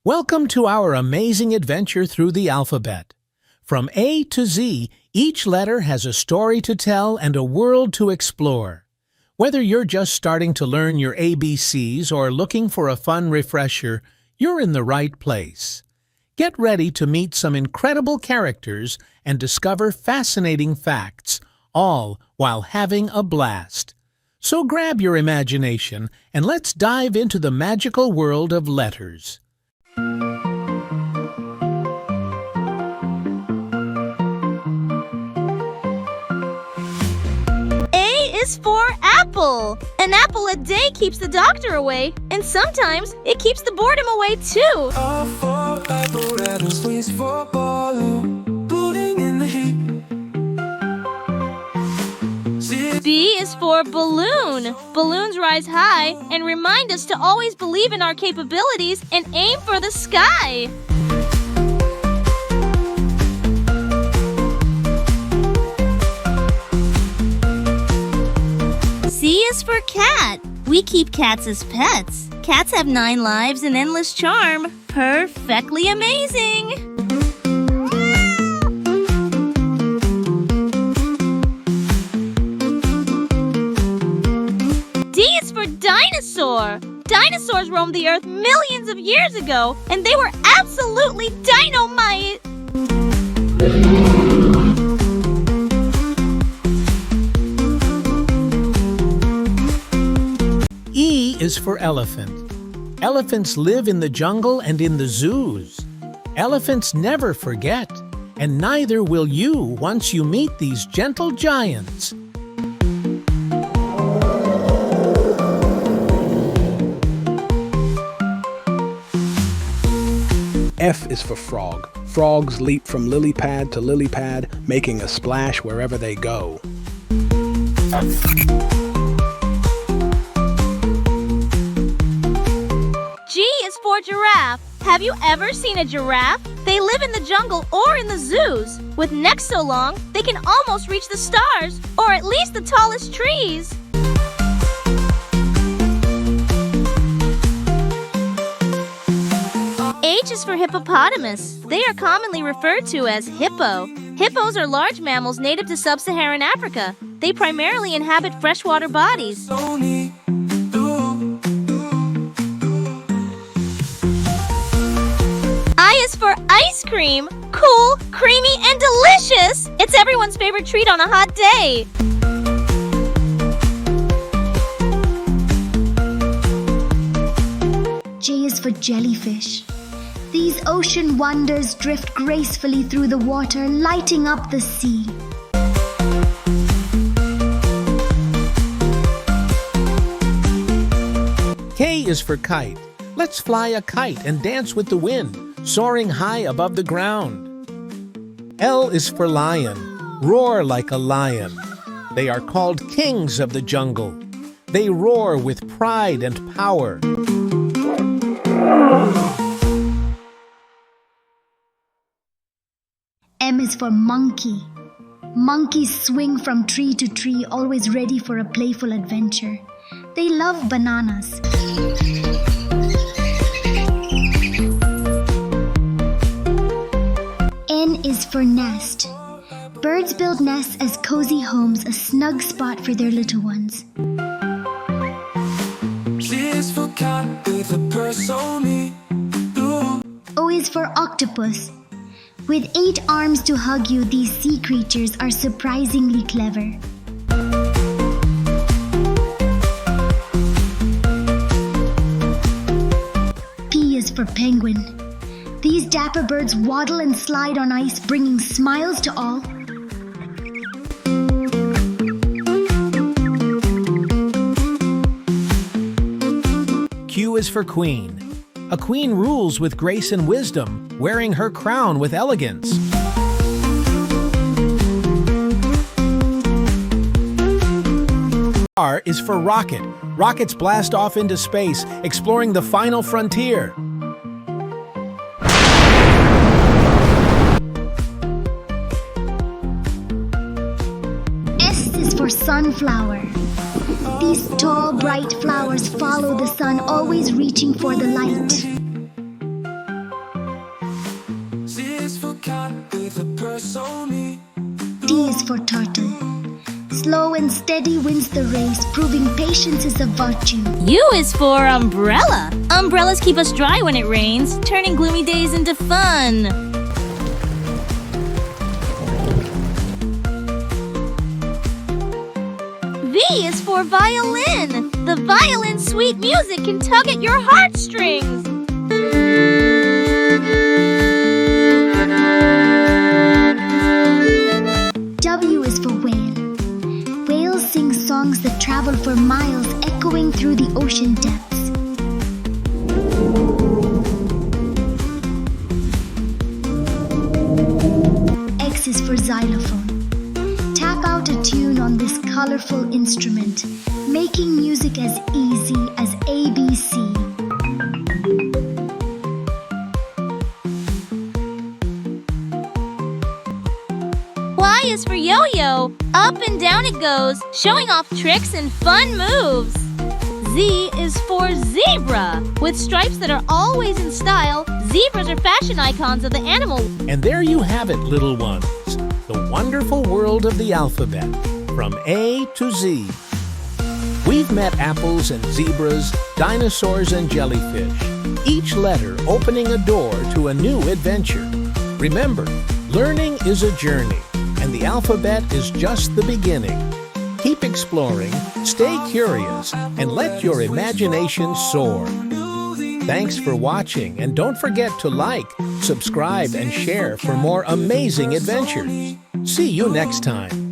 Welcome to our amazing adventure through the alphabet. From A to Z, each letter has a story to tell and a world to explore. Whether you're just starting to learn your ABCs or looking for a fun refresher, you're in the right place. Get ready to meet some incredible characters and discover fascinating facts, all while having a blast. So grab your imagination and let's dive into the magical world of letters. Is for apple. An apple a day keeps the doctor away, and sometimes it keeps the boredom away too. B is for balloon. Balloons rise high and remind us to always believe in our capabilities and aim for the sky. C is for cat. We keep cats as pets. Cats have 9 lives and endless charm. Perfectly amazing! D is for dinosaur. Dinosaurs roamed the earth millions of years ago, and they were absolutely dynamite! E is for elephant. Elephants live in the jungle and in the zoos. Elephants never forget, and neither will you once you meet these gentle giants. F is for frog. Frogs leap from lily pad to lily pad, making a splash wherever they go. G is for giraffe. Have you ever seen a giraffe? They live in the jungle or in the zoos. With necks so long, they can almost reach the stars, or at least the tallest trees. H is for hippopotamus. They are commonly referred to as hippo. Hippos are large mammals native to sub-Saharan Africa. They primarily inhabit freshwater bodies. I is for ice cream. Cool, creamy, and delicious! It's everyone's favorite treat on a hot day. J is for jellyfish. These ocean wonders drift gracefully through the water, lighting up the sea. K is for kite. Let's fly a kite and dance with the wind, soaring high above the ground. L is for lion. Roar like a lion. They are called kings of the jungle. They roar with pride and power. M is for monkey. Monkeys swing from tree to tree, always ready for a playful adventure. They love bananas. N is for nest. Birds build nests as cozy homes, a snug spot for their little ones. O is for octopus. With 8 arms to hug you, these sea creatures are surprisingly clever. P is for penguin. These dapper birds waddle and slide on ice, bringing smiles to all. Q is for queen. A queen rules with grace and wisdom, wearing her crown with elegance. R is for rocket. Rockets blast off into space, exploring the final frontier. S is for sunflower. These tall, bright flowers follow the sun, always reaching for the light. cat with a purse on me. T is for turtle. Slow and steady wins the race, proving patience is a virtue. U is for umbrella. Umbrellas keep us dry when it rains, turning gloomy days into fun. V is for violin. The violin's sweet music can tug at your heartstrings. W is for whale. Whales sing songs that travel for miles, echoing through the ocean depths. X is for xylophone. Tap out a tune on this colorful instrument, making music as easy as ABC. Y is for yo-yo. Up and down it goes, showing off tricks and fun moves. Z is for zebra. With stripes that are always in style, zebras are fashion icons of the animal. And there you have it, little ones. The wonderful world of the alphabet, from A to Z. We've met apples and zebras, dinosaurs and jellyfish, each letter opening a door to a new adventure. Remember, learning is a journey, and the alphabet is just the beginning. Keep exploring, stay curious, and let your imagination soar. Thanks for watching, and don't forget to like, subscribe, and share for more amazing adventures. See you next time.